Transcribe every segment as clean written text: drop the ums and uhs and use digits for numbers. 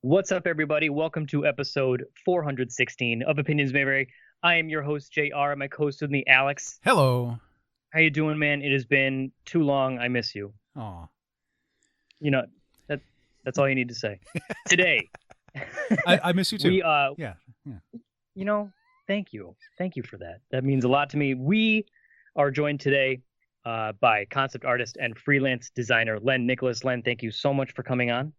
What's up, everybody? Welcome to episode 416 of Opinions May Vary. I am your host, JR. My co-host with me, Alex. Hello. How you doing, man? It has been too long. I miss you. Aw. You know, that's all you need to say. Today, I miss you too. we Yeah. thank you. Thank you for that. That means a lot to me. We are joined today by concept artist and freelance designer Len Nicholas. Len, thank you so much for coming on.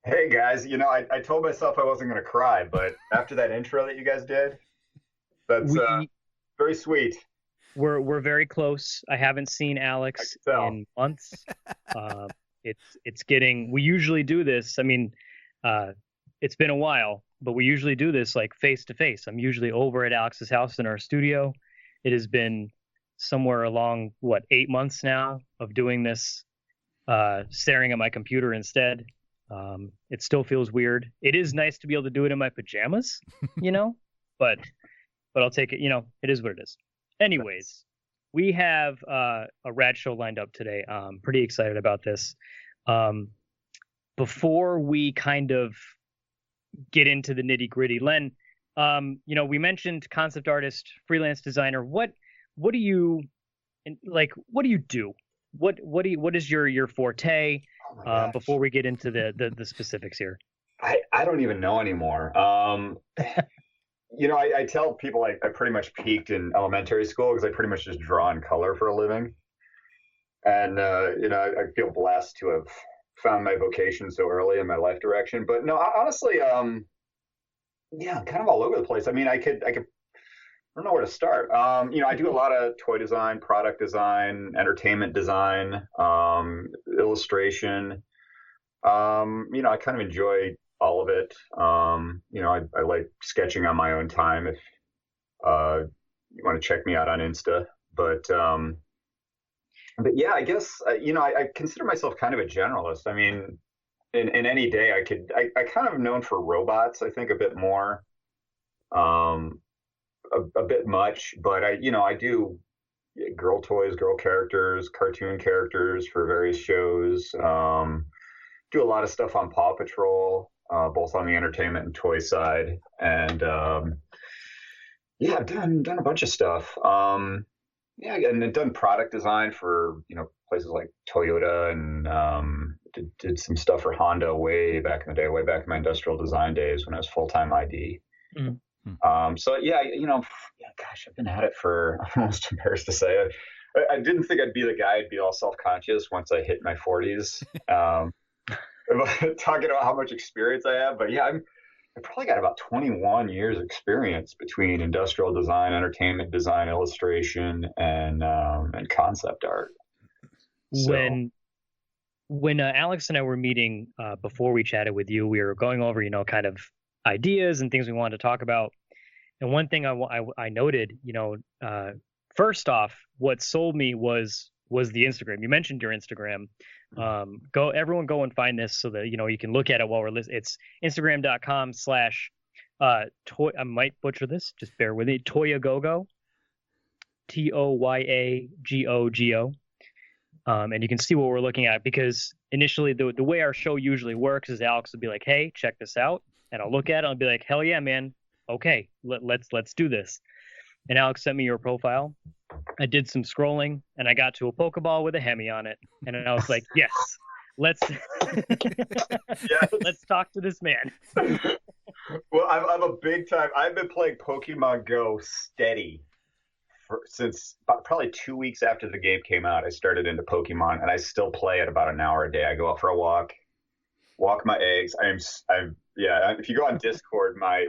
Hey guys, I told myself I wasn't going to cry, but after that intro that you guys did, that's very sweet. We're very close. I haven't seen Alex in months. It's getting. We usually do this. I mean, it's been a while, but we usually do this like face to face. I'm usually over at Alex's house in our studio. It has been somewhere along 8 months now of doing this, staring at my computer instead. It still feels weird. It is nice to be able to do it in my pajamas, but I'll take it. It is what it is. Anyways, we have a rad show lined up today. I'm pretty excited about this. Before we kind of get into the nitty gritty, Len, we mentioned concept artist, freelance designer. What do you like? What do you do? What is your forte? Before we get into the specifics here. I don't even know anymore. I tell people I pretty much peaked in elementary school because I pretty much just draw in color for a living. And, I feel blessed to have found my vocation so early in my life direction. But no, honestly, I'm kind of all over the place. I mean, I don't know where to start. I do a lot of toy design, product design, entertainment design, illustration. I kind of enjoy all of it. I like sketching on my own time if you want to check me out on Insta. But yeah, I guess, I consider myself kind of a generalist. I mean, in any day I kind of known for robots, I think a bit more. A bit much, but I do girl toys, girl characters, cartoon characters for various shows. Do a lot of stuff on Paw Patrol, both on the entertainment and toy side. And I've done a bunch of stuff. And done product design for places like Toyota, and did some stuff for Honda way back in the day, way back in my industrial design days when I was full-time ID. Mm. Gosh, I've been at it for, I'm almost embarrassed to say it. I didn't think I'd be the guy I'd be all self-conscious once I hit my 40s. Talking about how much experience I have, but I probably got about 21 years experience between industrial design, entertainment design, illustration, and concept art. So, when Alex and I were meeting before we chatted with you, we were going over, kind of ideas and things we wanted to talk about. And one thing I noted, first off, what sold me was the Instagram. You mentioned your Instagram. Everyone go and find this so that, you can look at it while we're listening. It's Instagram.com/ toy. I might butcher this. Just bear with me. Toyagogo. Toyagogo. And you can see what we're looking at, because initially the way our show usually works is Alex would be like, hey, check this out. And I'll look at it and I'll be like, hell yeah, man. Okay, let's do this. And Alex sent me your profile. I did some scrolling and I got to a Pokeball with a Hemi on it. And I was like, yes, let's let's talk to this man. Well, I'm a big time. I've been playing Pokemon Go steady since probably 2 weeks after the game came out. I started into Pokemon, and I still play it about an hour a day. I go out for a walk my eggs. If you go on Discord, my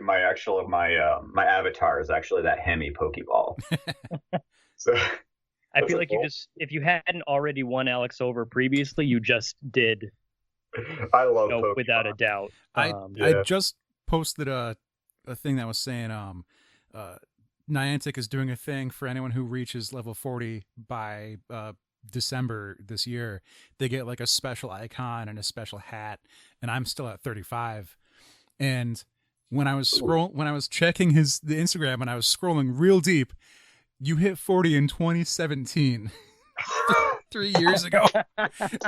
avatar is actually that Hemi Pokeball. So I feel like if you hadn't already won Alex over previously, you just did. I love Pokemon. Without a doubt. I just posted a thing that was saying Niantic is doing a thing for anyone who reaches level 40 by December this year. They get like a special icon and a special hat, and I'm still at 35. And when I was checking the Instagram, and I was scrolling real deep, you hit 40 in 2017. 3 years ago.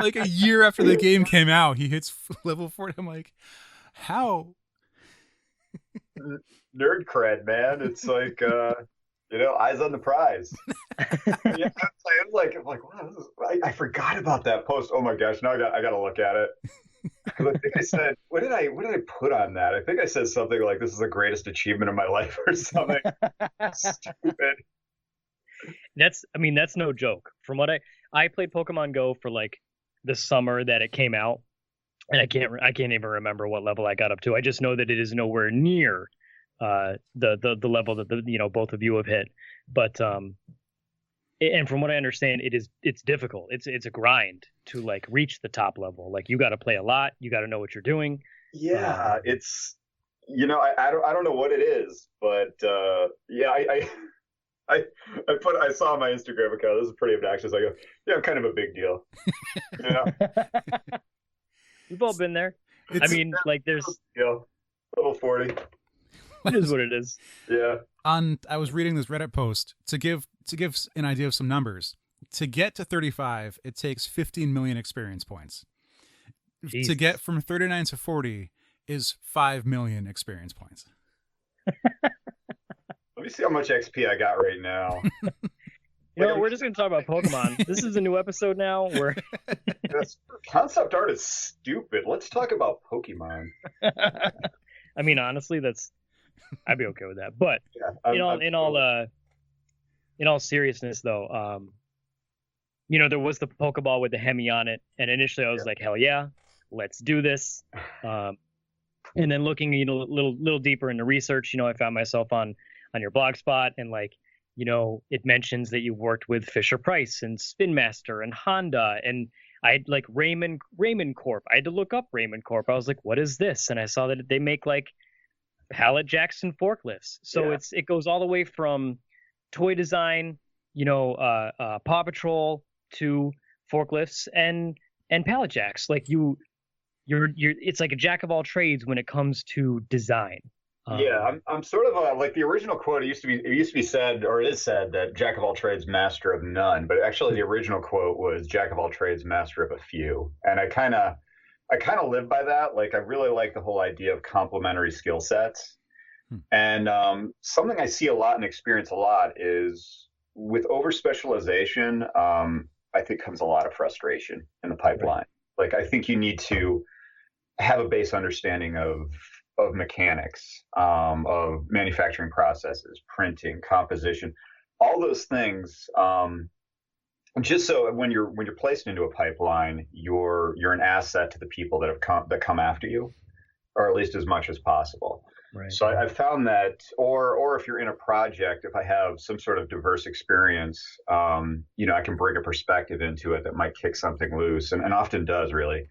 Like a year after the game came out, he hits level 40. I'm like, How? Nerd cred, man. It's like, eyes on the prize. Yeah, I'm like, wow, I forgot about that post. Oh my gosh, now I got to look at it. Because I think I said, what did I put on that? I think I said something like, "This is the greatest achievement of my life" or something stupid. That's no joke. From what I played Pokemon Go for like the summer that it came out, and I can't even remember what level I got up to. I just know that it is nowhere near the level that both of you have hit. But and from what I understand, it's difficult. It's a grind to like reach the top level. Like you got to play a lot. You got to know what you're doing. Yeah, it's I don't know what it is, but yeah, I saw on my Instagram account. This is pretty obnoxious. I go, yeah, I'm kind of a big deal. We've all been there. I mean, like there's level 40. It is what it is. Yeah. I was reading this Reddit post to give an idea of some numbers. To get to 35, it takes 15 million experience points. Jeez. To get from 39 to 40 is 5 million experience points. Let me see how much XP I got right now. We're just going to talk about Pokemon. This is a new episode now. Concept art is stupid. Let's talk about Pokemon. I mean, honestly, I'd be okay with that. But in all seriousness, though, there was the Pokeball with the Hemi on it, and initially I was like, hell yeah, let's do this. And then looking a little deeper into research, I found myself on your blog spot, and it mentions that you worked with Fisher Price and Spin Master and Honda, and I had like Raymond Corp. I had to look up Raymond Corp. I was like, what is this? And I saw that they make like pallet jacks and forklifts. So it goes all the way from toy design, Paw Patrol to forklifts and pallet jacks. Like you're it's like a jack of all trades when it comes to design. Yeah, I'm sort of like the original quote. It used to be said, or it is said, that jack of all trades, master of none. But actually, the original quote was jack of all trades, master of a few. And I kind of live by that. Like I really like the whole idea of complementary skill sets. And something I see a lot and experience a lot is with over specialization. I think comes a lot of frustration in the pipeline. Right. Like I think you need to have a base understanding of mechanics, of manufacturing processes, printing, composition, all those things. Just so when you're placed into a pipeline, you're an asset to the people that come after you, or at least as much as possible. Right. So I've found that, or if you're in a project, if I have some sort of diverse experience, I can bring a perspective into it that might kick something loose, and often does really,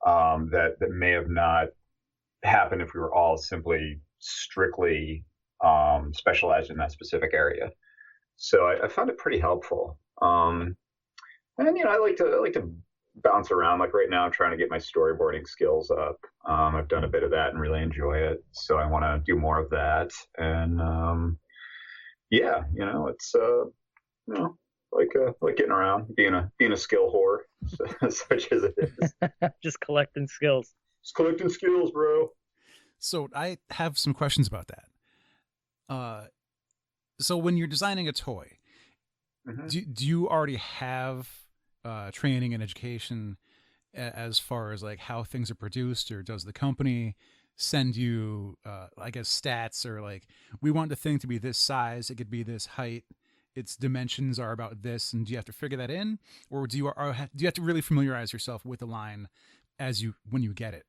that may have not happened if we were all simply strictly specialized in that specific area. So I found it pretty helpful. And I like to bounce around. Like right now, I'm trying to get my storyboarding skills up. I've done a bit of that and really enjoy it. So I want to do more of that. And it's like getting around, being a skill whore, such as it is. Just collecting skills. Just collecting skills, bro. So I have some questions about that. So when you're designing a toy, mm-hmm. do you already have training and education as far as like how things are produced, or does the company send you, stats, or like, we want the thing to be this size, it could be this height, its dimensions are about this, and do you have to figure that in, or do you have to really familiarize yourself with the line when you get it?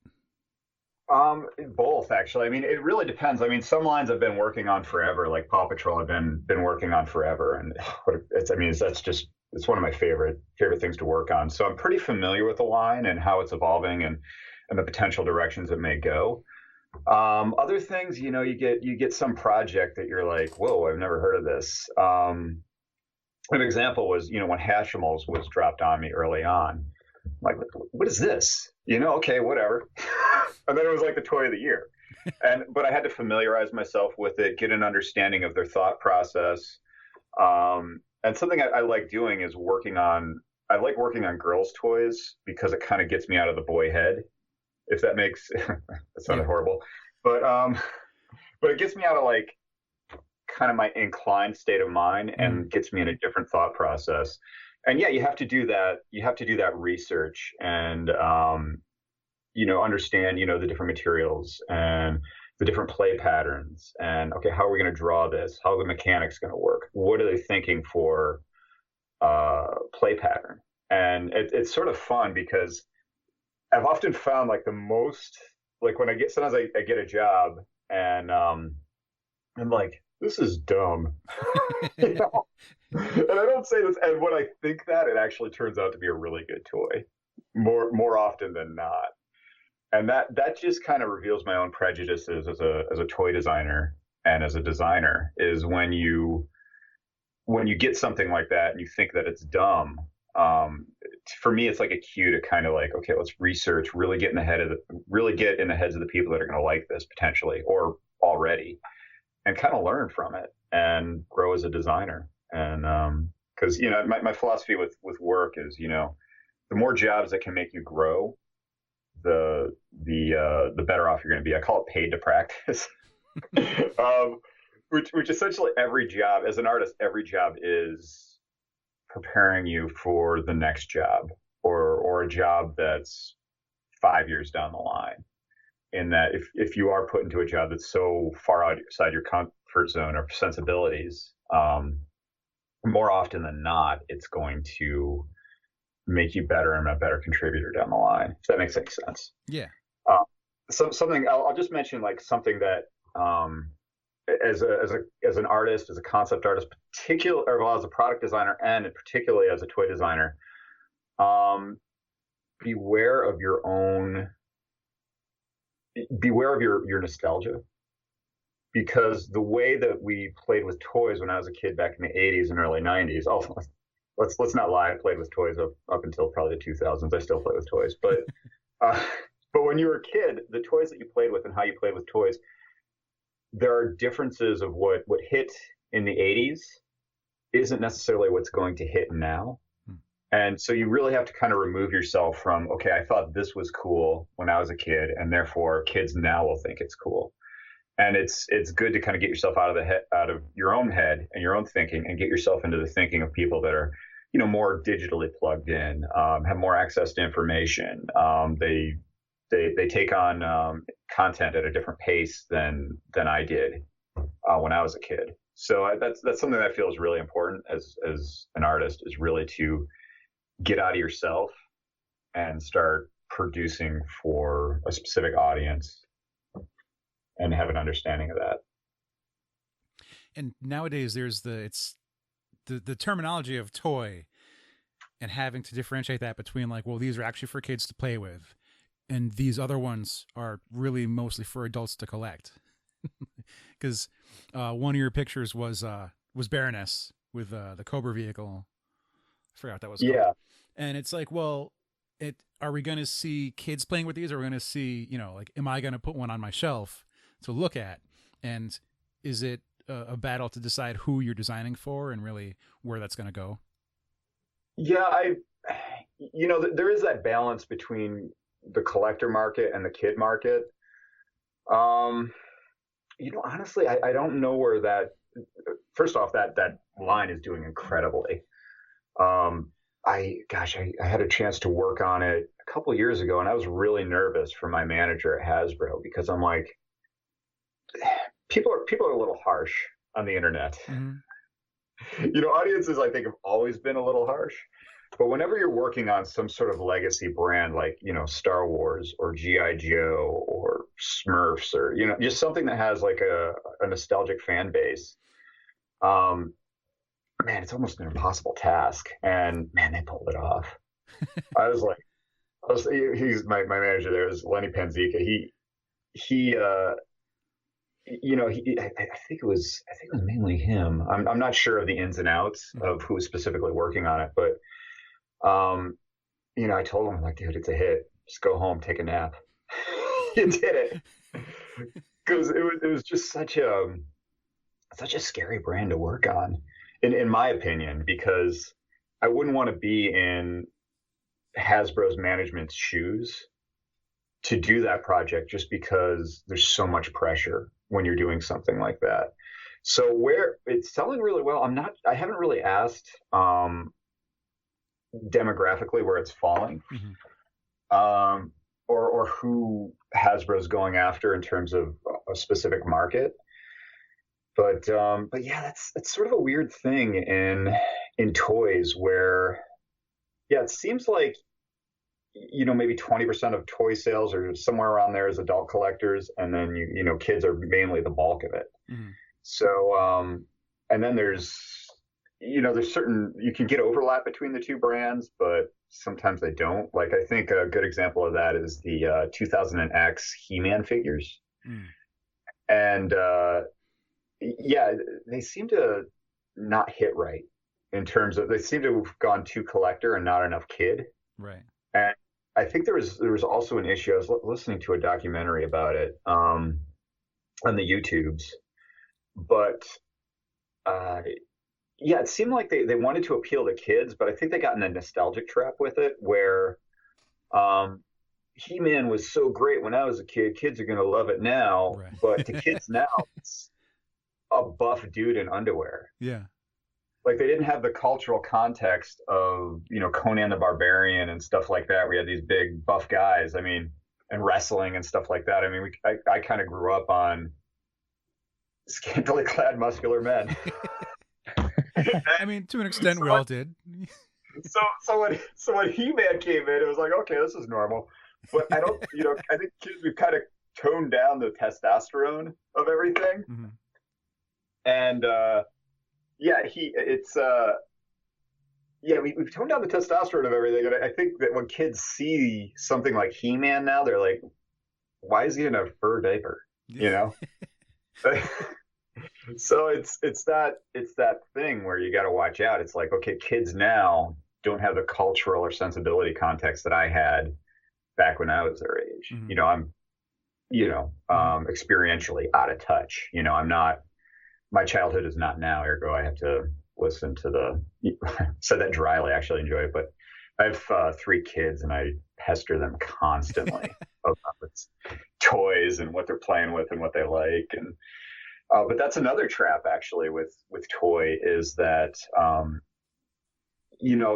Both, actually. I mean, it really depends. I mean, some lines I've been working on forever, like Paw Patrol, I've been working on forever, and it's one of my favorite things to work on. So I'm pretty familiar with the line and how it's evolving and the potential directions it may go. Other things, you get some project that you're like, whoa, I've never heard of this. An example was, when Hatchimals was dropped on me early on. I'm like, what is this? Okay, whatever. And then it was like the toy of the year. But I had to familiarize myself with it, get an understanding of their thought process. And something I like doing is working on girls' toys, because it kind of gets me out of the boy head. if that makes that sounded horrible, but it gets me out of like kind of my inclined state of mind and gets me in a different thought process. And yeah, you have to do that. You have to do that research and understand the different materials and the different play patterns, and okay, how are we going to draw this? How are the mechanics going to work? What are they thinking for play pattern? And it's sort of fun because I've often found like the most, like when sometimes I get a job and I'm like, this is dumb. And I don't say this, and when I think that, it actually turns out to be a really good toy more often than not. And that just kind of reveals my own prejudices as a toy designer and as a designer, is when you get something like that and you think that it's dumb. For me, it's like a cue to kind of like, okay, let's research, really get in the heads of the people that are going to like this potentially or already, and kind of learn from it and grow as a designer. And because my philosophy with work is, the more jobs that can make you grow, the better off you're going to be. I call it paid to practice. Which essentially every job, as an artist, every job is preparing you for the next job or a job that's 5 years down the line. In that if you are put into a job that's so far outside your comfort zone or sensibilities, more often than not, it's going to make you better and a better contributor down the line. If that makes any sense. Yeah. Something I'll just mention, like something that as an artist, as a concept artist, as a product designer, and particularly as a toy designer, beware of your nostalgia, because the way that we played with toys when I was a kid back in the 80s and early 90s, let's not lie, I played with toys up until probably the 2000s. I still play with toys, but when you were a kid, the toys that you played with and how you played with toys, there are differences of what hit in the 80s isn't necessarily what's going to hit now. And so you really have to kind of remove yourself from, okay, I thought this was cool when I was a kid, and therefore kids now will think it's cool. And it's good to kind of get yourself out of your own head and your own thinking, and get yourself into the thinking of people that are, more digitally plugged in, have more access to information. They take on content at a different pace than I did when I was a kid. So that's something that I feel is really important as an artist, is really to get out of yourself and start producing for a specific audience and have an understanding of that. And nowadays there's the terminology of toy, and having to differentiate that between like, well, these are actually for kids to play with, and these other ones are really mostly for adults to collect. Because one of your pictures was Baroness with the Cobra vehicle. I forgot what that was called. And it's like, well, are we going to see kids playing with these? Or are we going to see, like, am I going to put one on my shelf to look at? And is it a battle to decide who you're designing for and really where that's going to go? Yeah, there is that balance between the collector market and the kid market. Honestly, I don't know where that. First off, that line is doing incredibly. I had a chance to work on it a couple of years ago, and I was really nervous for my manager at Hasbro, because I'm like, people are a little harsh on the internet. Mm-hmm. Audiences, I think, have always been a little harsh. But whenever you're working on some sort of legacy brand like, Star Wars or G.I. Joe or Smurfs, or, just something that has like a nostalgic fan base, man, it's almost an impossible task. And man, they pulled it off. He's my manager there is Lenny Panzica. I think it was mainly him. I'm not sure of the ins and outs of who was specifically working on it, but I told him, I'm like, dude, it's a hit. Just go home, take a nap. You did it, because it was just such a scary brand to work on, in my opinion, because I wouldn't want to be in Hasbro's management's shoes to do that project just because there's so much pressure when you're doing something like that. So where it's selling really well, I haven't really asked demographically where it's falling, or who Hasbro's going after in terms of a specific market. But yeah, that's sort of a weird thing in toys where, yeah, it seems like, maybe 20% of toy sales or somewhere around there is adult collectors, and then kids are mainly the bulk of it. So and then there's certain, you can get overlap between the two brands, but sometimes they don't. Like, I think a good example of that is the 2000X He-Man figures. And yeah, they seem to not hit right in terms of, they seem to have gone too collector and not enough kid. Right. And I think there was also an issue. I was listening to a documentary about it on the YouTubes, but yeah, it seemed like they wanted to appeal to kids, but I think they got in a nostalgic trap with it where He-Man was so great when I was a kid. Kids are going to love it now, right. But to kids now, it's a buff dude in underwear. Yeah. Like, they didn't have the cultural context of, Conan the Barbarian and stuff like that. We had these big buff guys. I mean, and wrestling and stuff like that. I mean, I kind of grew up on scantily clad muscular men. I mean, to an extent, we all did. So when He-Man came in, it was like, okay, this is normal. But I don't, I think kids, we've kind of toned down the testosterone of everything. And yeah, we've toned down the testosterone of everything. And I think that when kids see something like He-Man now, they're like, why is he in a fur diaper? So it's that thing where you got to watch out. It's like, okay, kids now don't have the cultural or sensibility context that I had back when I was their age. I'm experientially out of touch. I'm not, my childhood is not now, ergo I have to listen to said that dryly, I actually enjoy it, but I have 3 kids and I pester them constantly about toys and what they're playing with and what they like. And but that's another trap actually with toy, is that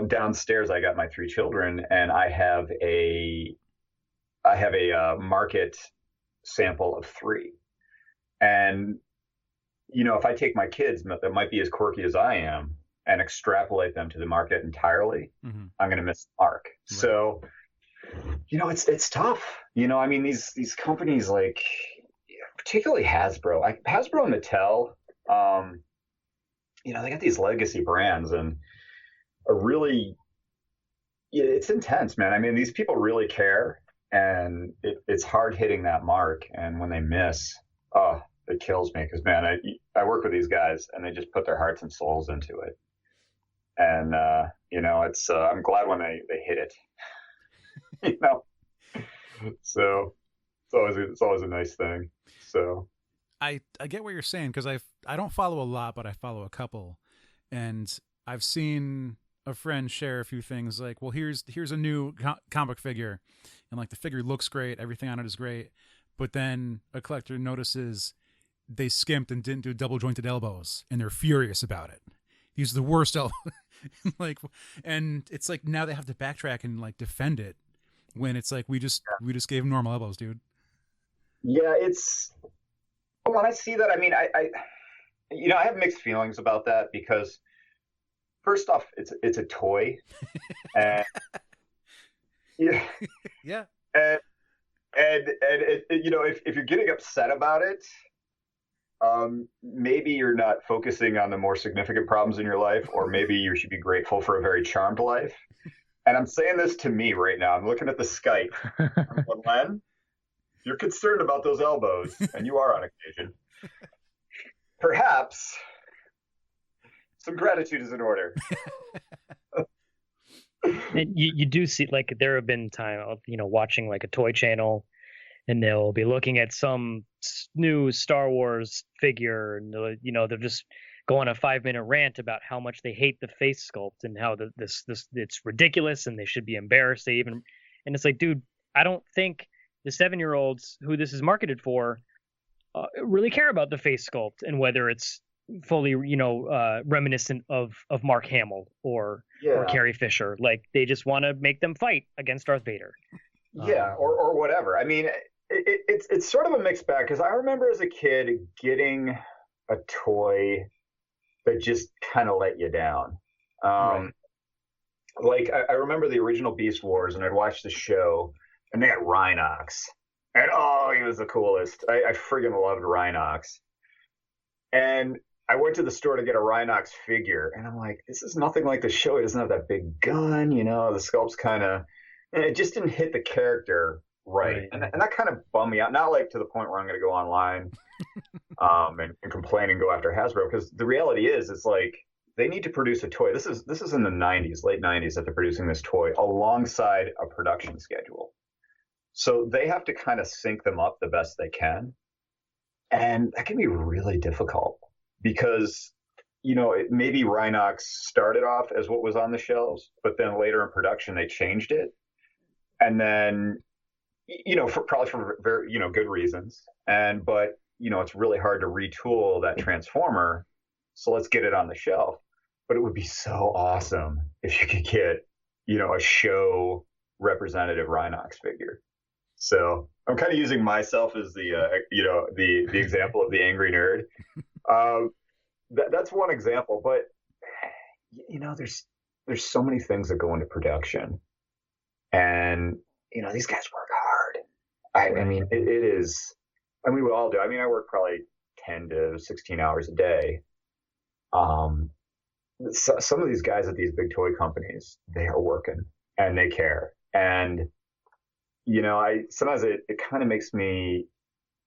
downstairs I got my 3 children, and I have a market sample of 3. And if I take my kids that might be as quirky as I am and extrapolate them to the market entirely, I'm going to miss the mark. Right. So, it's tough. I mean, these companies, like, particularly Hasbro and Mattel, they got these legacy brands and are really, it's intense, man. I mean, these people really care, and it's hard hitting that mark. And when they miss, it kills me, because, man, I work with these guys and they just put their hearts and souls into it. And, it's, I'm glad when they hit it, so it's always a nice thing. So I get what you're saying, because I don't follow a lot, but I follow a couple, and I've seen a friend share a few things like, well, here's a new comic figure, and like the figure looks great, everything on it is great, but then a collector notices they skimped and didn't do double jointed elbows, and they're furious about it. These are the worst elbows. And it's like, now they have to backtrack and like defend it, when it's like, we just gave them normal elbows, dude. Yeah, when I see that, I mean, I have mixed feelings about that, because first off, it's a toy, and yeah, and it, if you're getting upset about it, maybe you're not focusing on the more significant problems in your life, or maybe you should be grateful for a very charmed life. And I'm saying this to me right now. I'm looking at the Skype. I'm going, Len, you're concerned about those elbows, and you are on occasion. Perhaps some gratitude is in order. And you do see, like, there have been time of, watching like a toy channel, and they'll be looking at some new Star Wars figure, and they'll just go on a 5-minute rant about how much they hate the face sculpt and how this it's ridiculous and they should be embarrassed. And it's like, dude, I don't think the 7-year-olds who this is marketed for really care about the face sculpt and whether it's fully, reminiscent of Mark Hamill or Carrie Fisher. Like, they just want to make them fight against Darth Vader. Yeah, or whatever. I mean, it's sort of a mixed bag, because I remember as a kid getting a toy that just kind of let you down. Right. Like, I remember the original Beast Wars, and I'd watch the show, and they had Rhinox. And oh, he was the coolest. I friggin' loved Rhinox. And I went to the store to get a Rhinox figure, and I'm like, this is nothing like the show. It doesn't have that big gun, the sculpt's kind of, and it just didn't hit the character right. And that kind of bummed me out. Not like to the point where I'm going to go online and complain and go after Hasbro, because the reality is, it's like, they need to produce a toy. This is in the 90s, late 90s, that they're producing this toy alongside a production schedule. So they have to kind of sync them up the best they can. And that can be really difficult because, maybe Rhinox started off as what was on the shelves, but then later in production, they changed it. And then, probably for very, good reasons. But it's really hard to retool that Transformer. So let's get it on the shelf. But it would be so awesome if you could get, a show representative Rhinox figure. So I'm kind of using myself as the example of the angry nerd. That's one example, but there's so many things that go into production, and these guys work hard. I mean, it is. I mean, we all do. I mean, I work probably 10 to 16 hours a day. Some of these guys at these big toy companies, they are working and they care. And, sometimes it kind of makes me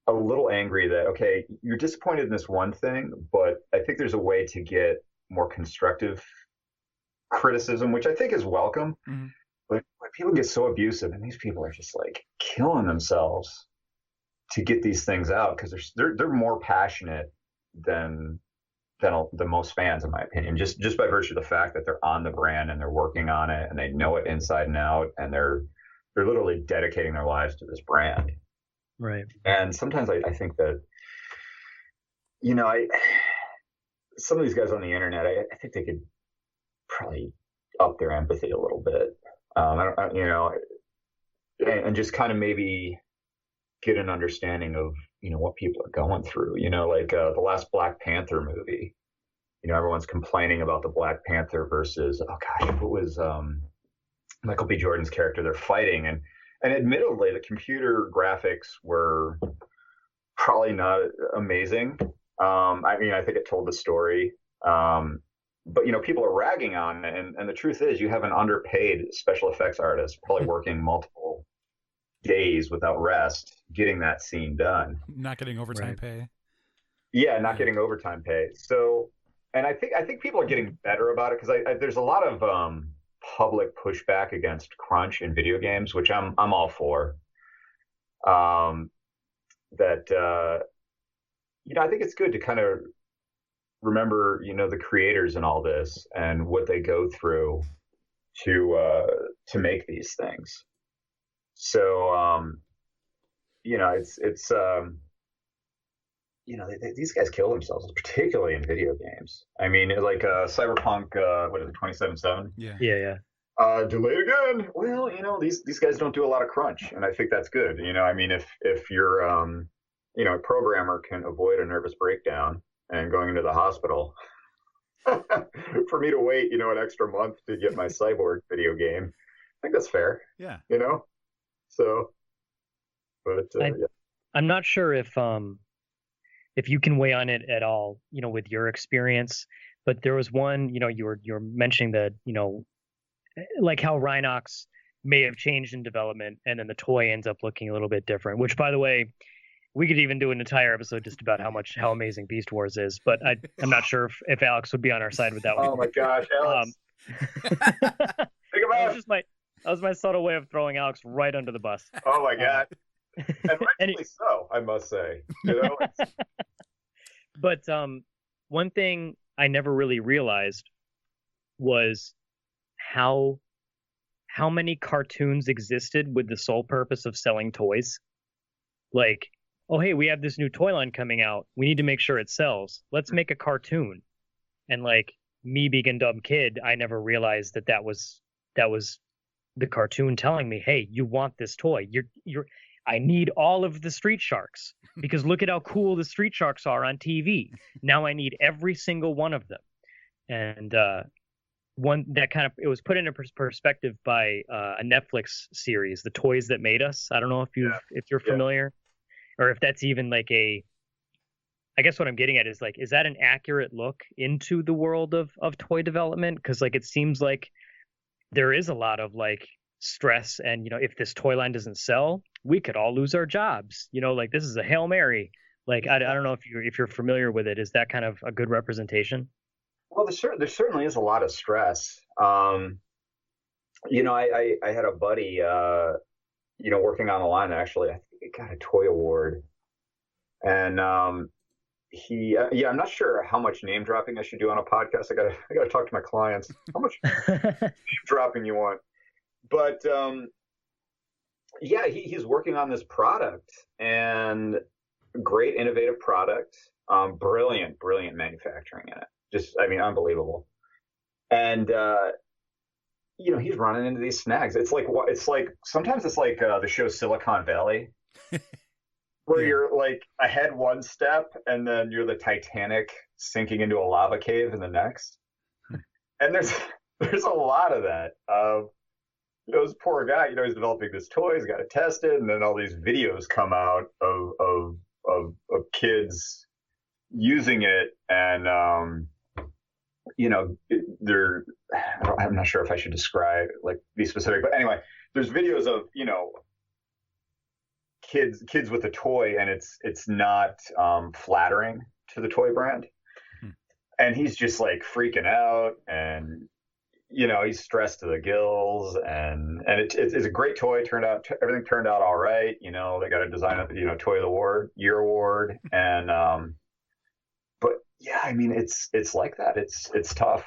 a little angry that, okay, you're disappointed in this one thing, but I think there's a way to get more constructive criticism, which I think is welcome. Mm-hmm. But when people get so abusive, and these people are just like killing themselves to get these things out, because they're more passionate than most fans, in my opinion, just by virtue of the fact that they're on the brand and they're working on it and they know it inside and out, and they're literally dedicating their lives to this brand. Right. And sometimes I think that, some of these guys on the internet, I think they could probably up their empathy a little bit. And just kind of maybe get an understanding of, what people are going through, like the last Black Panther movie, everyone's complaining about the Black Panther versus, what was Michael B. Jordan's character. They're fighting. And admittedly, the computer graphics were probably not amazing. I think it told the story. But, people are ragging on it. And the truth is, you have an underpaid special effects artist probably working multiple days without rest, getting that scene done. Not getting overtime pay. Yeah, not getting overtime pay. So, and I think people are getting better about it, because there's a lot of public pushback against crunch in video games, which I'm all for. I think it's good to kind of remember, the creators in all this and what they go through to make these things. So, these guys kill themselves, particularly in video games. I mean, like Cyberpunk, what is it, 2077? Yeah. Delayed again. Well, these guys don't do a lot of crunch, and I think that's good. If you're, a programmer can avoid a nervous breakdown and going into the hospital, for me to wait, an extra month to get my Cyborg video game, I think that's fair. Yeah. So, but I'm not sure if you can weigh on it at all, with your experience, but there was one, you're mentioning that, like how Rhinox may have changed in development and then the toy ends up looking a little bit different, which, by the way, we could even do an entire episode just about how amazing Beast Wars is, but I'm not sure if Alex would be on our side with that one. Oh my gosh, Alex. Think about it. That was my subtle way of throwing Alex right under the bus. Oh my God. And rightfully so, I must say. But one thing I never really realized was how how many cartoons existed with the sole purpose of selling toys. Like, oh, hey, we have this new toy line coming out. We need to make sure it sells. Let's make a cartoon. And like me being a dumb kid, I never realized that was the cartoon telling me, hey, you want this toy. I need all of the Street Sharks because look at how cool the Street Sharks are on TV. Now I need every single one of them. And one that kind of, it was put into perspective by a Netflix series, The Toys That Made Us. I don't know if you're familiar, or if that's even like I guess what I'm getting at is like, is that an accurate look into the world of toy development? Because like it seems like there is a lot of like stress, and if this toy line doesn't sell, we could all lose our jobs. Like this is a Hail Mary. Like I don't know if you're familiar with it. Is that kind of a good representation? Well, there certainly is a lot of stress. I had a buddy, working on the line. Actually, I think he got a toy award, and I'm not sure how much name dropping I should do on a podcast. I gotta talk to my clients. How much name dropping you want? But he's working on this product, and great innovative product. Brilliant manufacturing in it. Just, unbelievable. And he's running into these snags. It's like sometimes it's like the show Silicon Valley, where you're like ahead one step, and then you're the Titanic sinking into a lava cave in the next. And there's a lot of that. This poor guy, he's developing this toy, he's got to test it, and then all these videos come out of kids using it, and I'm not sure if I should describe, like, be specific, but anyway, there's videos of kids with a toy, and it's not flattering to the toy brand, and he's just like freaking out, and he's stressed to the gills, and it's a great toy. Everything turned out all right. They got a design of Toy of the Year award, and but yeah, it's like that. It's tough.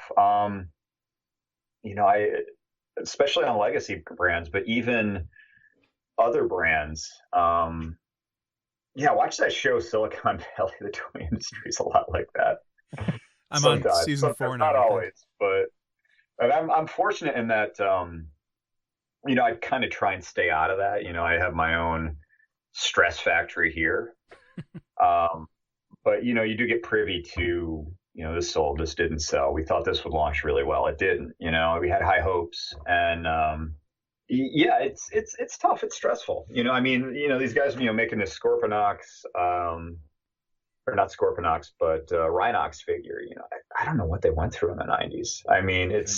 Especially on legacy brands, but even other brands. Watch that show Silicon Valley. The toy industry is a lot like that. I'm sometimes, on season 4 now. Not always, but. And I'm fortunate in that, I kind of try and stay out of that. I have my own stress factory here. But, you do get privy to, this didn't sell. We thought this would launch really well. It didn't. We had high hopes. And, it's tough. It's stressful. These guys, making this Scorpionox, or not Scorpionox, but Rhinox figure. I don't know what they went through in the 90s.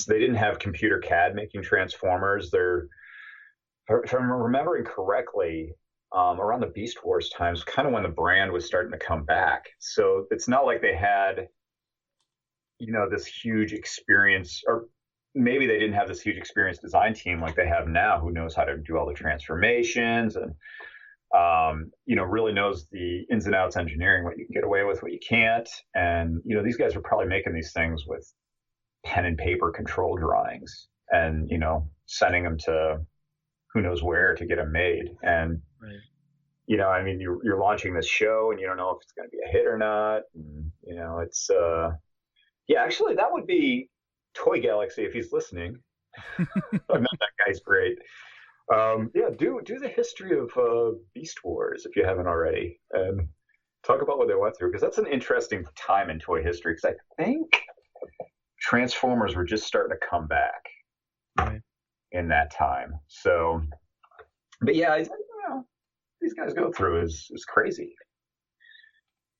They didn't have computer CAD making Transformers. If I'm remembering correctly, around the Beast Wars times, kind of when the brand was starting to come back. So it's not like they had, this huge experience, or maybe they didn't have this huge experienced design team like they have now, who knows how to do all the transformations and really knows the ins and outs engineering, what you can get away with, what you can't. And, these guys are probably making these things with pen and paper control drawings and, sending them to who knows where to get them made. And, right. You're launching this show and you don't know if it's going to be a hit or not. And, it's, actually that would be Toy Galaxy if he's listening. That guy's great. Do the history of Beast Wars if you haven't already, and talk about what they went through, because that's an interesting time in toy history. Because I think Transformers were just starting to come back in that time. So, but yeah, these guys go through is crazy.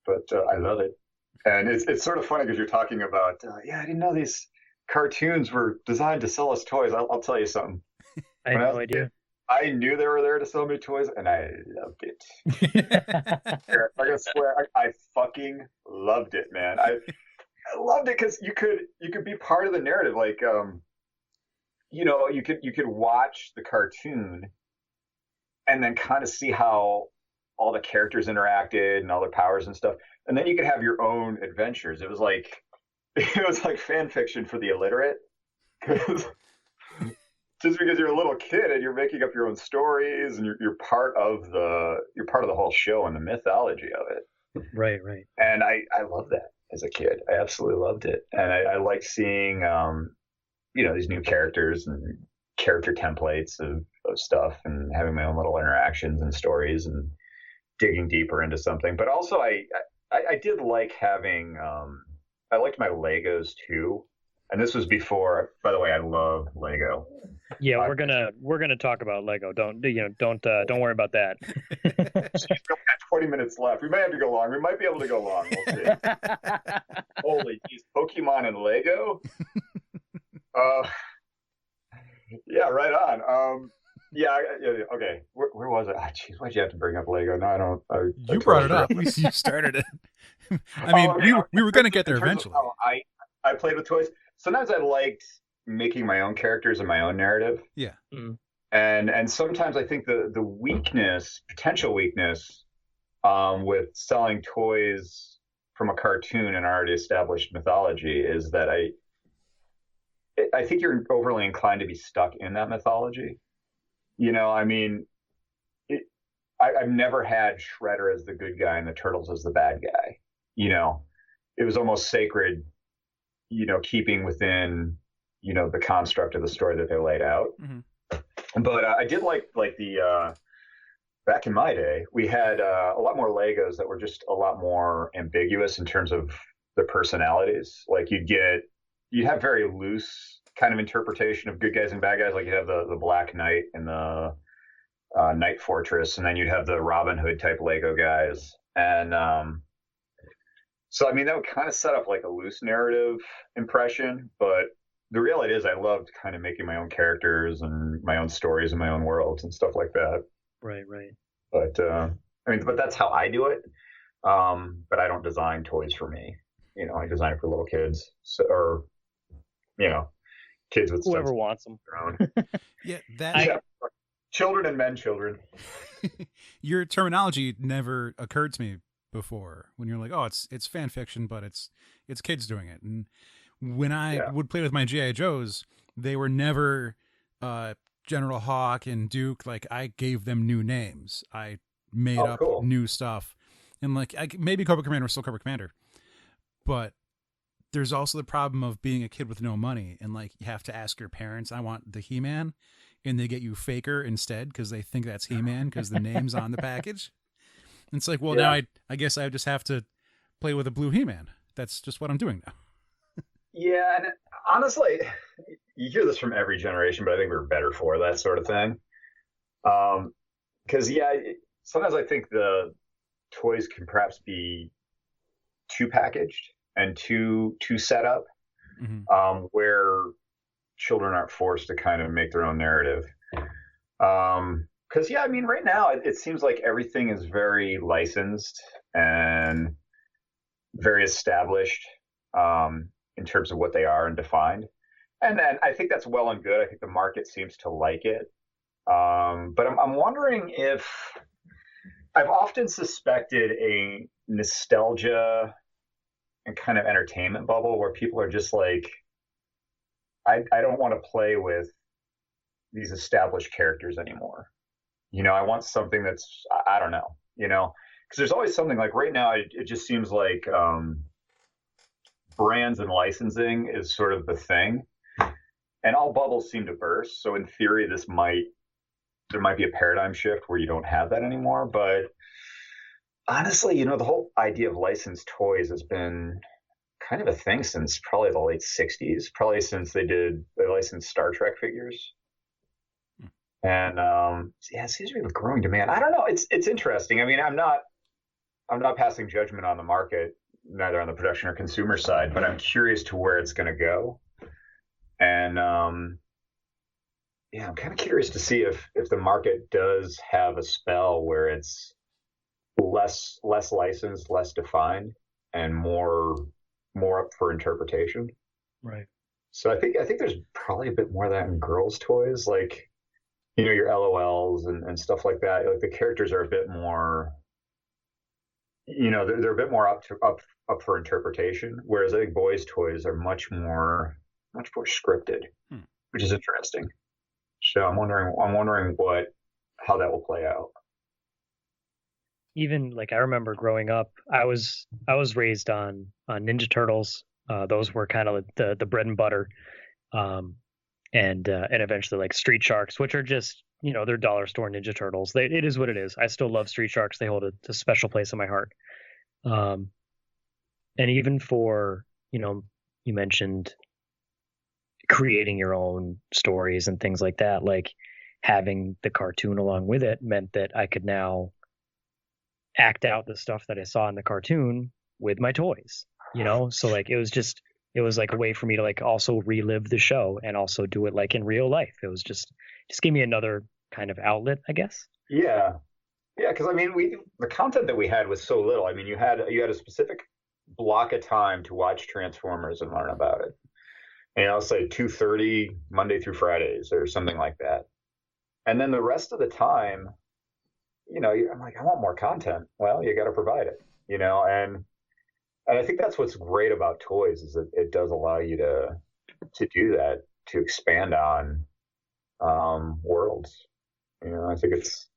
But I love it, and it's sort of funny because you're talking about I didn't know these cartoons were designed to sell us toys. I'll tell you something. I had no idea. I knew they were there to sell me toys, and I loved it. I'm gonna swear, I fucking loved it, man. I loved it because you could be part of the narrative. Like, you could watch the cartoon, and then kind of see how all the characters interacted and all their powers and stuff, and then you could have your own adventures. It was like fan fiction for the illiterate. just because you're a little kid and you're making up your own stories and you're part of the whole show and the mythology of it. Right. And I love that as a kid. I absolutely loved it. And I like seeing, these new characters and character templates of stuff and having my own little interactions and stories and digging deeper into something. But also I did like having, I liked my Legos too. And this was before, by the way, I love Lego. Yeah, we're gonna talk about Lego. Don't worry about that. We've got 20 minutes left. We may have to go long. We might be able to go long. We'll see. Holy geez, Pokemon and Lego. Yeah, right on. Yeah, okay. Where was it? Oh, geez, why'd you have to bring up Lego? No, I don't. You brought it up. You started it. I mean, we were going to get there eventually. I played with toys. Sometimes I liked making my own characters and my own narrative. Yeah. Mm-hmm. And sometimes I think the potential weakness, with selling toys from a cartoon and already established mythology is that I think you're overly inclined to be stuck in that mythology. I mean, I've never had Shredder as the good guy and the Turtles as the bad guy. It was almost sacred, keeping within, the construct of the story that they laid out. Mm-hmm. But I did like the, back in my day, we had a lot more Legos that were just a lot more ambiguous in terms of their personalities. Like you'd have very loose kind of interpretation of good guys and bad guys. Like you'd have the Black Knight and the Night Fortress, and then you'd have the Robin Hood type Lego guys. And so, I mean, that would kind of set up like a loose narrative impression. But the reality is I loved kind of making my own characters and my own stories and my own worlds and stuff like that. Right. But but that's how I do it. But I don't design toys for me. I design it for little kids, kids with whoever wants them. Yeah, children and men children. Your terminology never occurred to me before when you're like, oh, it's fan fiction, but it's kids doing it. And when I would play with my G.I. Joes, they were never General Hawk and Duke. Like, I gave them new names. I made up new stuff. And like, maybe Cobra Commander was still Cobra Commander, but there's also the problem of being a kid with no money. And like, you have to ask your parents, I want the He-Man, and they get you Faker instead because they think that's He-Man because the name's on the package. And it's like, well, now I guess I just have to play with a blue He-Man. That's just what I'm doing now. Yeah, and honestly, you hear this from every generation, but I think we're better for that sort of thing. Because sometimes I think the toys can perhaps be too packaged and too set up, mm-hmm. Where children aren't forced to kind of make their own narrative. Because right now it seems like everything is very licensed and very established. In terms of what they are and defined. And I think that's well and good. I think the market seems to like it. But I'm wondering if I've often suspected a nostalgia and kind of entertainment bubble where people are just like, I don't want to play with these established characters anymore. I want something that's, I don't know, because there's always something like right now, it just seems like, brands and licensing is sort of the thing, and all bubbles seem to burst. So in theory, there might be a paradigm shift where you don't have that anymore. But honestly, the whole idea of licensed toys has been kind of a thing since probably the late 60s, probably since they licensed Star Trek figures. And it seems to be a growing demand. I don't know. It's interesting. I mean, I'm not passing judgment on the market, neither on the production or consumer side, but I'm curious to where it's going to go. And I'm kind of curious to see if the market does have a spell where it's less licensed, less defined, and more up for interpretation. Right. So I think there's probably a bit more of that in girls' toys, like your LOLs and stuff like that. Like the characters are a bit more, they're a bit more up for interpretation, whereas I think boys' toys are much more scripted, which is interesting. So I'm wondering how that will play out. Even like I remember growing up, I was raised on Ninja Turtles. Those were kind of the bread and butter. And eventually like Street Sharks, which are just, they're dollar store Ninja Turtles. It is what it is. I still love Street Sharks. They hold a special place in my heart. Um, and even for, you mentioned creating your own stories and things like that, like having the cartoon along with it meant that I could now act out the stuff that I saw in the cartoon with my toys, So like it was like a way for me to like also relive the show and also do it like in real life. It was just gave me another kind of outlet, I guess. Yeah. Yeah, because I mean, the content that we had was so little. I mean, you had a specific block of time to watch Transformers and learn about it. I'll say 2:30 Monday through Fridays or something like that. And then the rest of the time, I'm like, I want more content. Well, you got to provide it, and I think that's what's great about toys is that it does allow you to do that, to expand on worlds. I think it's,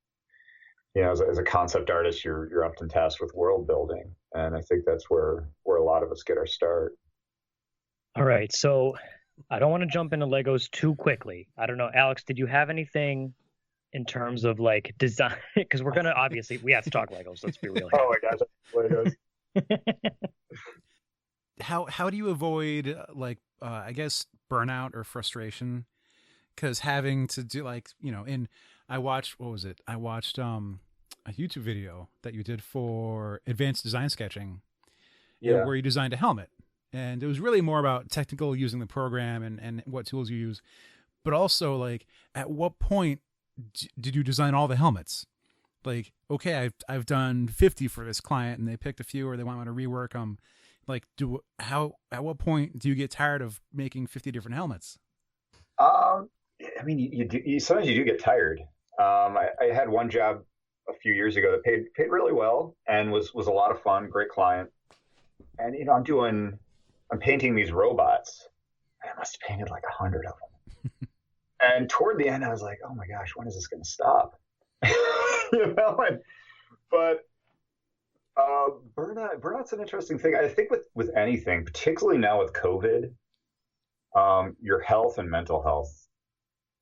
as a concept artist, you're often tasked with world building, and I think that's where a lot of us get our start. All right, so I don't want to jump into Legos too quickly. I don't know, Alex, did you have anything in terms of like design? Because we're gonna obviously we have to talk Legos. Let's be real here. Oh my gosh, Legos. How do you avoid I guess burnout or frustration? Because having to do I watched I watched a YouTube video that you did for advanced design sketching, where you designed a helmet, and it was really more about technical using the program and what tools you use, but also like at what point did you design all the helmets? Like, okay, I've done 50 for this client, and they picked a few, or they want me to rework them. Like, at what point do you get tired of making 50 different helmets? I mean, you sometimes you do get tired. I had one job a few years ago that paid really well and was a lot of fun, great client. And I'm painting these robots. I must have painted like 100 of them. And toward the end, I was like, oh my gosh, when is this going to stop? But burnout's an interesting thing. I think with anything, particularly now with COVID, your health and mental health,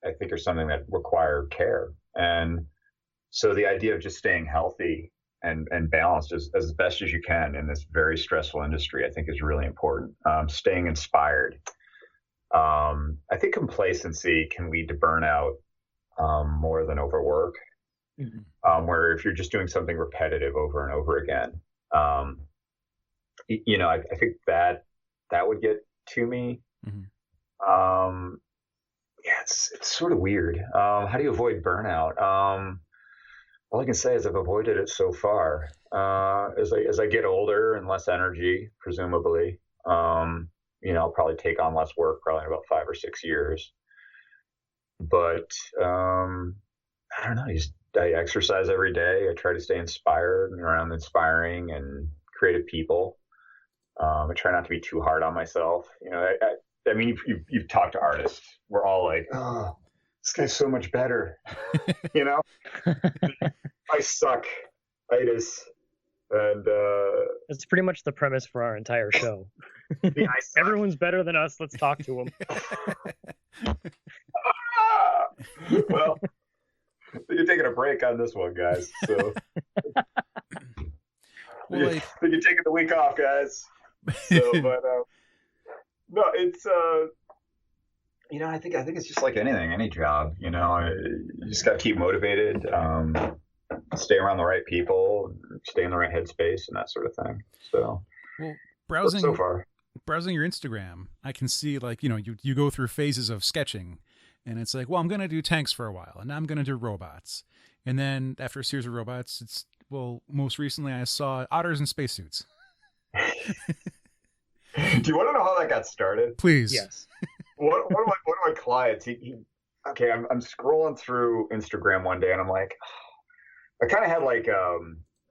I think, are something that require care. And so the idea of just staying healthy and balanced as best as you can in this very stressful industry, I think, is really important. Staying inspired. I think complacency can lead to burnout more than overwork. Mm-hmm. Where if you're just doing something repetitive over and over again, I think that would get to me. Mm-hmm. It's sort of weird. How do you avoid burnout? All I can say is I've avoided it so far. As I get older and less energy, presumably, I'll probably take on less work, probably in about 5 or 6 years. But I don't know. I exercise every day. I try to stay inspired and around inspiring and creative people. I try not to be too hard on myself. I mean, you've talked to artists. We're all like, oh, this guy's so much better. I suck. Itis. And it's pretty much the premise for our entire show. Everyone's better than us. Let's talk to them. Well, you're taking a break on this one, guys. So you're taking the week off, guys. So, but no, it's I think it's just like anything, any job. You just got to keep motivated, stay around the right people, stay in the right headspace, and that sort of thing. So, well, browsing so far, browsing your Instagram, I can see you go through phases of sketching. And it's like, well, I'm going to do tanks for a while, and now I'm going to do robots. And then after a series of robots, most recently I saw otters in spacesuits. Do you want to know how that got started? Please. Yes. One of my clients, I'm scrolling through Instagram one day, and I'm like, I kind of had I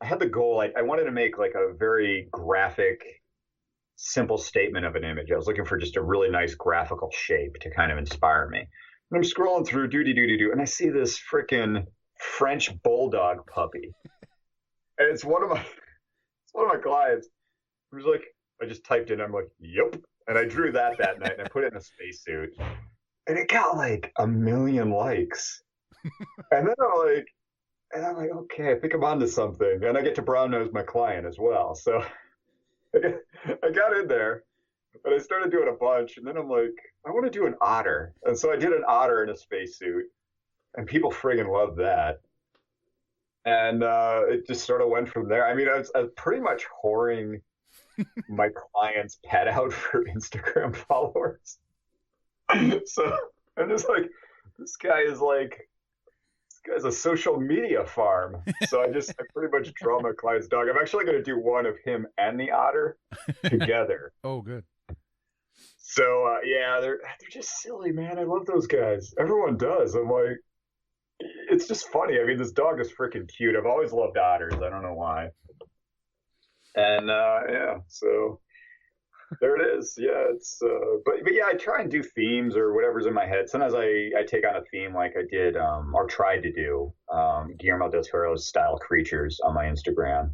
had the goal, I wanted to make like a very graphic, simple statement of an image. I was looking for just a really nice graphical shape to kind of inspire me. And I'm scrolling through, and I see this freaking French bulldog puppy, and it's one of my clients who's like, I just typed in, I'm like, yep, and I drew that night, and I put it in a spacesuit, and it got like 1 million likes, and then I'm like, okay, I think I'm onto something, and I get to brown nose my client as well, so I got in there. And I started doing a bunch, and then I'm like, I want to do an otter. And so I did an otter in a spacesuit, and people friggin' loved that. And it just sort of went from there. I mean, I was pretty much whoring my client's pet out for Instagram followers. So I'm just like, this guy's a social media farm. So I pretty much draw my client's dog. I'm actually going to do one of him and the otter together. Oh, good. So yeah, they're just silly, man. I love those guys. Everyone does. I'm like, it's just funny. I mean, this dog is freaking cute. I've always loved otters. I don't know why. And yeah, so there it is. Yeah, it's but yeah, I try and do themes or whatever's in my head. Sometimes I take on a theme like I did or tried to do Guillermo del Toro's style creatures on my Instagram.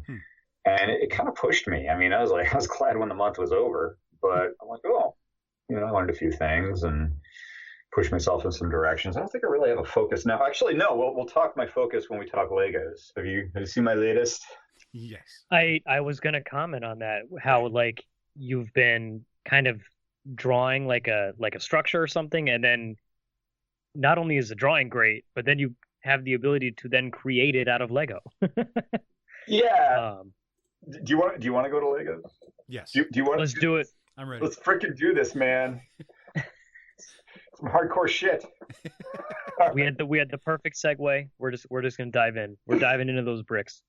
And it kind of pushed me. I mean, I was glad when the month was over, but I'm like, oh, I learned a few things and pushed myself in some directions. I don't think I really have a focus now. Actually, no. We'll talk my focus when we talk Legos. Have you seen my latest? Yes. I was gonna comment on that. How like you've been kind of drawing like a structure or something, and then not only is the drawing great, but then you have the ability to then create it out of Lego. Yeah. Do you want to go to Legos? Yes. Do you want? Let's do it. I'm ready. Let's freaking do this, man. Some hardcore shit. We had the perfect segue. We're just gonna dive in. We're diving into those bricks.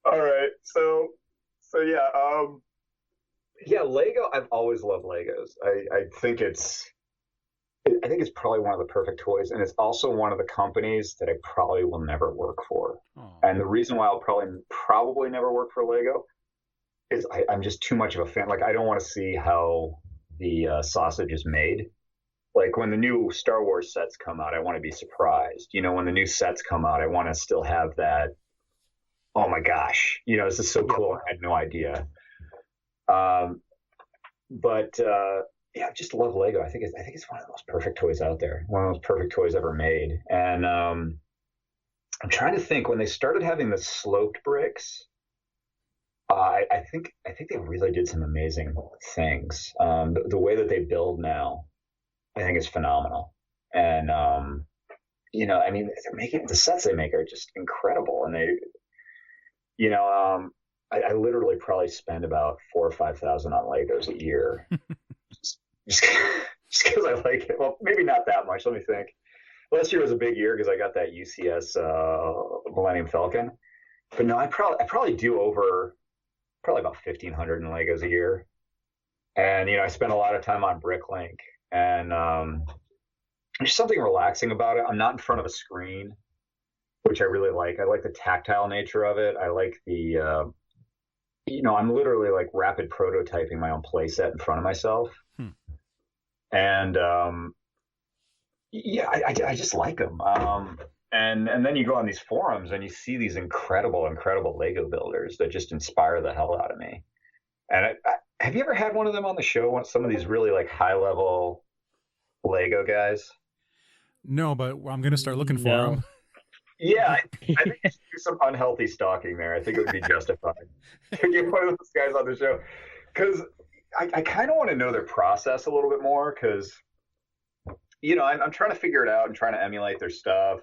All right. So yeah. Yeah, Lego. I've always loved Legos. I think it's probably one of the perfect toys, and it's also one of the companies that I probably will never work for. Oh. And the reason why I'll probably never work for Lego is I'm just too much of a fan. Like, I don't want to see how the sausage is made. Like, when the new Star Wars sets come out, I want to be surprised. When the new sets come out, I want to still have that, oh my gosh, this is so cool. I had no idea. But yeah, I just love Lego. I think it's one of the most perfect toys out there. One of the most perfect toys ever made. And I'm trying to think, when they started having the sloped bricks, I think they really did some amazing things. The way that they build now, I think is phenomenal. And I mean, they're making the sets they make are just incredible. And they, I literally probably spend about $4,000 or $5,000 on Legos a year, just because I like it. Well, maybe not that much. Let me think. Last year was a big year because I got that UCS Millennium Falcon. But no, I probably do over probably about 1,500 in Legos a year. And I spend a lot of time on Bricklink, and there's something relaxing about it. I'm not in front of a screen, which I really like. I like the tactile nature of it. I like the I'm literally like rapid prototyping my own play set in front of myself. And yeah, I just like them. And then you go on these forums and you see these incredible Lego builders that just inspire the hell out of me. And have you ever had one of them on the show? Some of these really like high level Lego guys? No, but I'm going to start looking for them. Yeah, I think you should do some unhealthy stalking there. I think it would be justified to get one of those guys on the show, because I kind of want to know their process a little bit more, because I'm trying to figure it out and trying to emulate their stuff,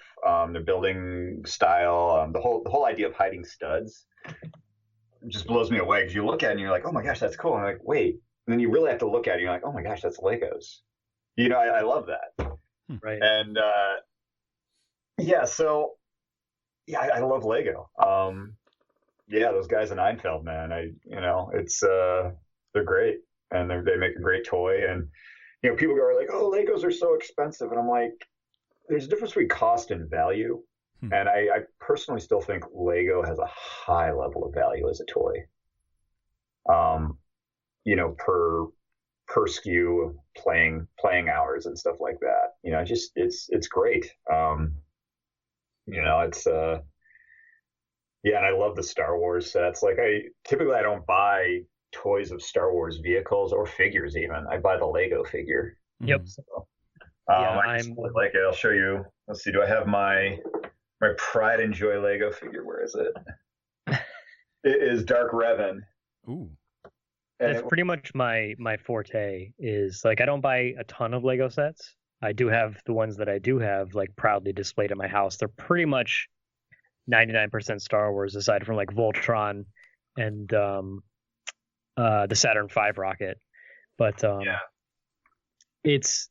their building style, the whole idea of hiding studs just blows me away, because you look at it and you're like, oh my gosh, that's cool. And I'm like, wait, and then you really have to look at it and you're like, oh my gosh, that's Legos. I love that. Right. And yeah, so yeah, I love Lego. Yeah, those guys in Einfeld, man. It's they're great, and they make a great toy. And people go like, "Oh, Legos are so expensive," and I'm like, "There's a difference between cost and value." And I personally still think Lego has a high level of value as a toy. per SKU playing hours and stuff like that. Just it's great. It's yeah, and I love the Star Wars sets. Like I don't buy toys of Star Wars vehicles or figures even. I buy the Lego figure. Yep. So, yeah, I just really like it. I'll show you. Let's see. Do I have my Pride and Joy Lego figure? Where is it? It is Dark Revan. Ooh. That's pretty much my forte. Is like I don't buy a ton of Lego sets. I do have the ones that I do have like proudly displayed in my house. They're pretty much 99% Star Wars, aside from like Voltron and the Saturn V rocket. But yeah. It's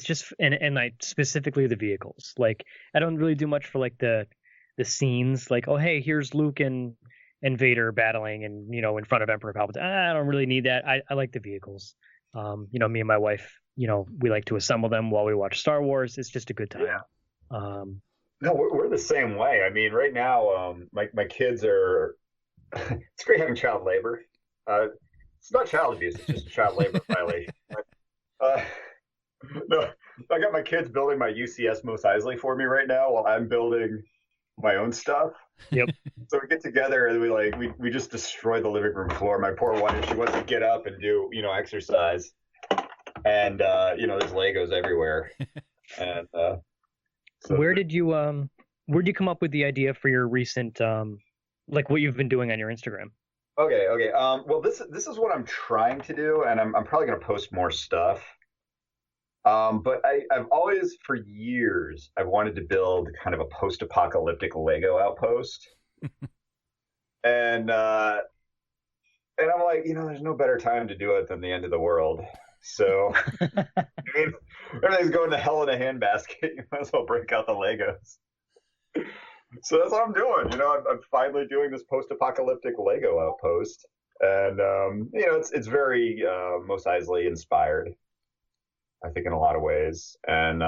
just and I specifically the vehicles. Like I don't really do much for like the scenes. Like, oh hey, here's Luke and Vader battling, and in front of Emperor Palpatine. I don't really need that. I like the vehicles. Me and my wife, we like to assemble them while we watch Star Wars. It's just a good time. Yeah. No, we're the same way. I mean, right now, my kids are. It's great having child labor. It's not child abuse; it's just a child labor violation. No, I got my kids building my UCS Mos Eisley for me right now while I'm building my own stuff. Yep. So we get together and we just destroy the living room floor. My poor wife, she wants to get up and do exercise, and there's Legos everywhere. And so where did you come up with the idea for your recent like what you've been doing on your Instagram? Okay. Well, this is what I'm trying to do, and I'm probably going to post more stuff. But I've always, for years, I've wanted to build kind of a post-apocalyptic Lego outpost. and I'm like, there's no better time to do it than the end of the world. So, I mean, everything's going to hell in a handbasket. You might as well break out the Legos. So that's what I'm doing. I'm finally doing this post-apocalyptic Lego outpost. And, it's very Mos Eisley inspired, I think, in a lot of ways. And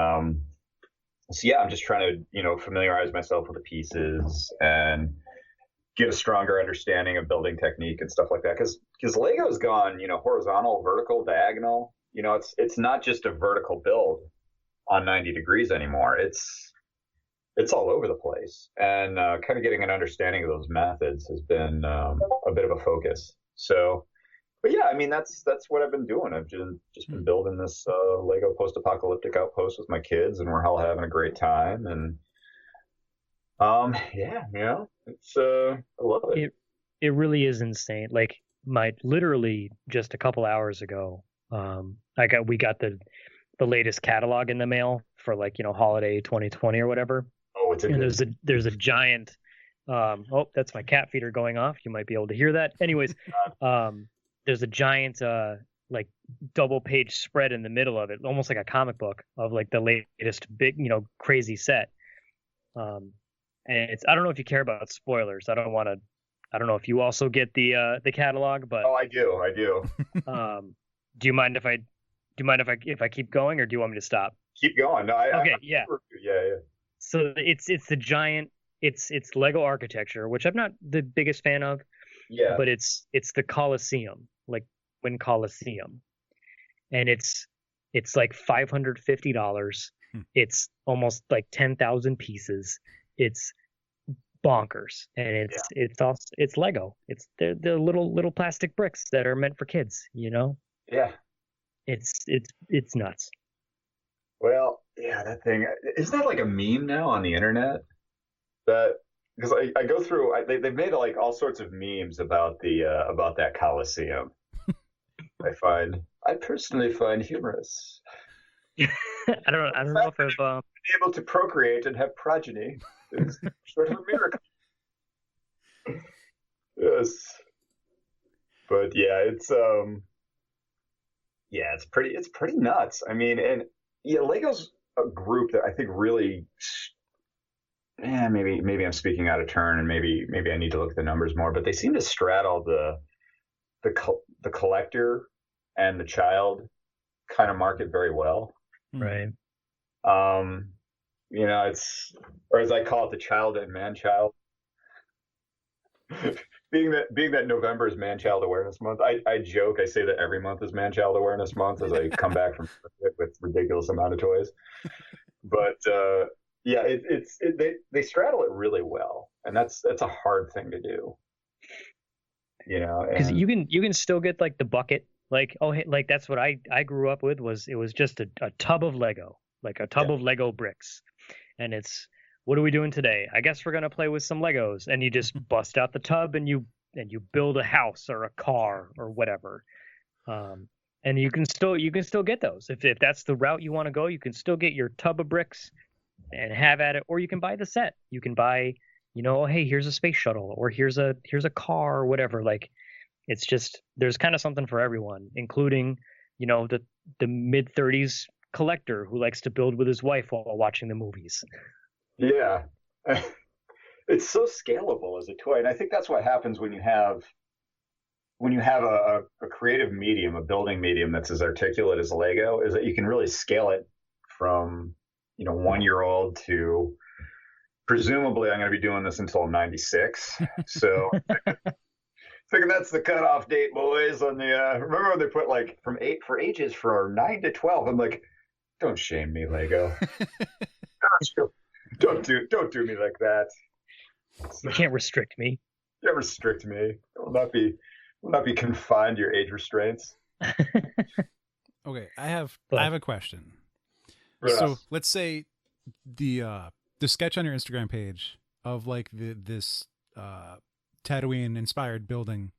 so, yeah, I'm just trying to, familiarize myself with the pieces and get a stronger understanding of building technique and stuff like that. Because Lego's gone, horizontal, vertical, diagonal. It's not just a vertical build on 90 degrees anymore. It's all over the place. And kind of getting an understanding of those methods has been a bit of a focus. So, but yeah, I mean, that's what I've been doing. I've just been building this Lego post-apocalyptic outpost with my kids, and we're all having a great time. And yeah, it's I love it. It really is insane. Like literally just a couple hours ago, we got the latest catalog in the mail for holiday 2020 or whatever. Oh, it's there's a giant. That's my cat feeder going off. You might be able to hear that. Anyways, there's a giant double page spread in the middle of it, almost like a comic book of the latest big crazy set. And I don't know if you care about spoilers. I don't know if you also get the catalog, but I do. Do you mind if I keep going, or do you want me to stop? Keep going. No, yeah. Yeah. So it's the giant. It's Lego architecture, which I'm not the biggest fan of. Yeah. But it's the Colosseum, like Wynn Colosseum, and it's like $550. It's almost like 10,000 pieces. It's bonkers, and it's Lego. It's the little plastic bricks that are meant for kids. Yeah. It's nuts. Well, yeah, that thing, isn't that like a meme now on the internet? Because I go through, they've made all sorts of memes about that Colosseum. I personally find humorous. I don't know if I've been able to procreate and have progeny is sort of a miracle. Yes, but yeah, it's pretty nuts. I mean, and yeah, Lego's a group that I think really. Maybe I'm speaking out of turn, and maybe I need to look at the numbers more. But they seem to straddle the collector and the child kind of market very well. Right. It's, or as I call it, the child and man child. being that November is Man-Child Awareness Month, I joke. I say that every month is Man-Child Awareness Month as I come back from it with ridiculous amount of toys. But yeah, they straddle it really well, and that's a hard thing to do. Because you can still get like the bucket, like like that's what I grew up with, was it was just a tub of Lego, like a tub of Lego bricks, and it's, what are we doing today? I guess we're gonna play with some Legos, and you just bust out the tub and you build a house or a car or whatever. And you can still get those if that's the route you want to go. You can still get your tub of bricks and have at it, or you can buy the set. You can buy, hey, here's a space shuttle, or here's a car or whatever. Like, it's just, there's kind of something for everyone, including, the mid-30s collector who likes to build with his wife while watching the movies. Yeah. It's so scalable as a toy. And I think that's what happens when you have a creative medium, a building medium that's as articulate as Lego, is that you can really scale it from, 1-year-old to, presumably I'm going to be doing this until I'm 96. So thinking that's the cutoff date, boys. On the remember when they put like for ages from 9 to 12? I'm like, don't shame me, Lego. Don't do me like that. You can't restrict me. You can't restrict me. It will not be confined to your age restraints. Okay, I have a question. Yes. So let's say the sketch on your Instagram page of like this Tatooine inspired building,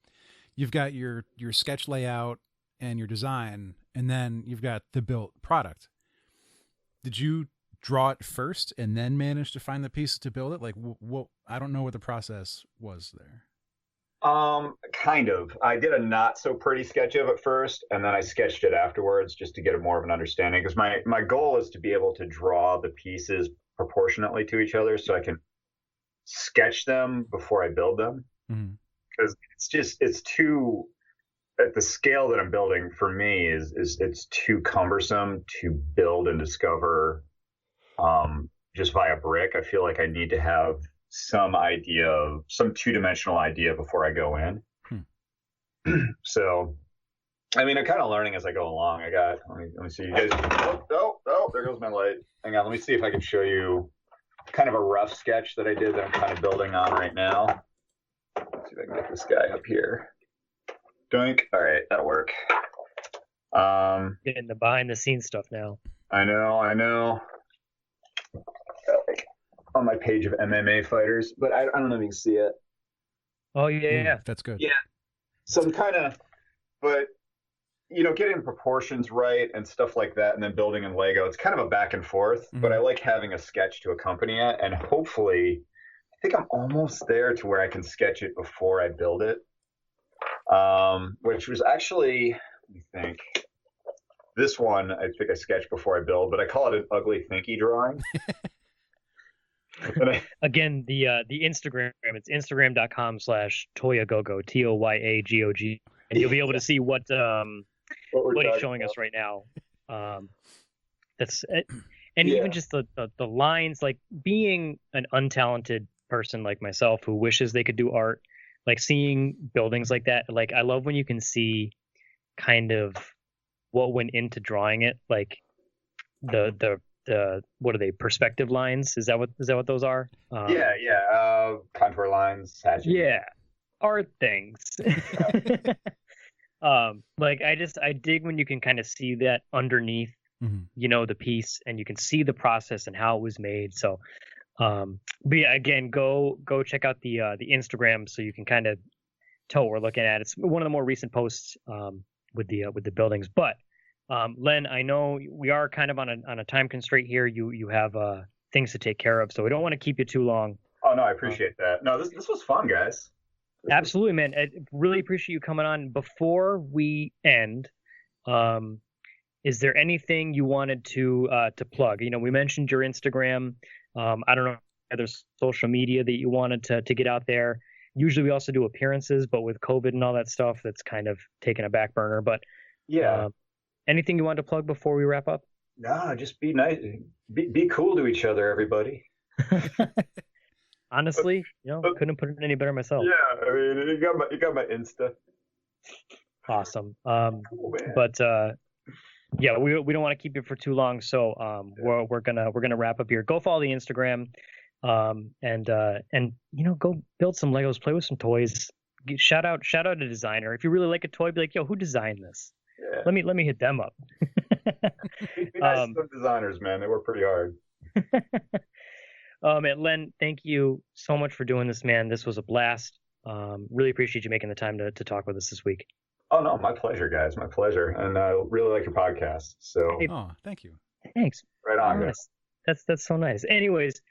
you've got your sketch layout and your design, and then you've got the built product. Did you draw it first and then manage to find the pieces to build it? Like, what? I don't know what the process was there. Kind of. I did a not so pretty sketch of it first, and then I sketched it afterwards just to get more of an understanding. Because my goal is to be able to draw the pieces proportionately to each other, so I can sketch them before I build them. Because it's too, at the scale that I'm building for me is it's too cumbersome to build and discover just via brick. I feel like I need to have some two-dimensional idea before I go in. So, I mean, I'm kind of learning as I go along. Let me see, you guys. Oh, there goes my light. Hang on, let me see if I can show you kind of a rough sketch that I did that I'm kind of building on right now. Let's see if I can get this guy up here. Doink. All right, that'll work. Getting the behind-the-scenes stuff now. I know. On my page of MMA fighters, but I don't know if you can see it. Oh yeah, that's good. Yeah, so I'm kind of, but getting proportions right and stuff like that, and then building in Lego, it's kind of a back and forth. But I like having a sketch to accompany it, and hopefully, I think I'm almost there to where I can sketch it before I build it. Which was actually, let me think. This one I think I sketched before I build, but I call it an ugly thinky drawing. Again, the Instagram, it's instagram.com/toyagogo, TOYAGOG, and you'll be able to see what he's showing us right now. That's it. And even just the lines, like being an untalented person like myself who wishes they could do art, like seeing buildings like that, like I love when you can see kind of what went into drawing it, like the what are they, perspective lines? Is that what those are? Contour lines, hatching. Yeah, art things. Like I dig when you can kind of see that underneath, the piece, and you can see the process and how it was made. So, but yeah, again, go check out the Instagram so you can kind of tell what we're looking at. It's one of the more recent posts with the buildings, but. Len, I know we are kind of on a time constraint here. You have things to take care of, so we don't want to keep you too long. Oh no, I appreciate that. No, this was fun, guys. Absolutely, man. I really appreciate you coming on. Before we end, is there anything you wanted to plug? We mentioned your Instagram. I don't know, other social media that you wanted to get out there. Usually we also do appearances, but with COVID and all that stuff, that's kind of taken a back burner. But yeah. Anything you want to plug before we wrap up? No, just be nice. Be cool to each other, everybody. Honestly, couldn't put it any better myself. Yeah, I mean, you got my Insta. Awesome. Cool, but yeah, we don't want to keep you for too long, so we're gonna wrap up here. Go follow the Instagram, and go build some Legos, play with some toys. Shout out a designer. If you really like a toy, be like, yo, who designed this? Yeah. Let me hit them up. Be nice to some designers, man. They work pretty hard. And Len, thank you so much for doing this, man. This was a blast. Really appreciate you making the time to talk with us this week. Oh no, my pleasure, guys. My pleasure, and I really like your podcast. So, thank you. Thanks. Right on, guys. That's so nice. Anyways,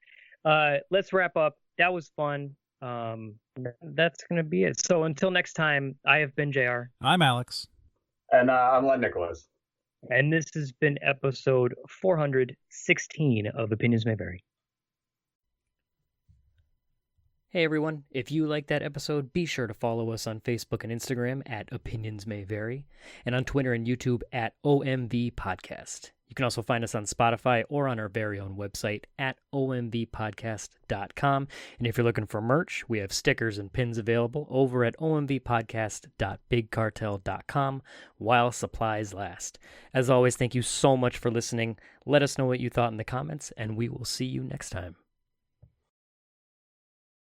let's wrap up. That was fun. That's gonna be it. So until next time, I have been JR. I'm Alex. And I'm Len Nicholas. And this has been episode 416 of Opinions May Vary. Hey everyone, if you liked that episode, be sure to follow us on Facebook and Instagram at Opinions May Vary, and on Twitter and YouTube at OMV Podcast. You can also find us on Spotify or on our very own website at omvpodcast.com. And if you're looking for merch, we have stickers and pins available over at omvpodcast.bigcartel.com while supplies last. As always, thank you so much for listening. Let us know what you thought in the comments, and we will see you next time.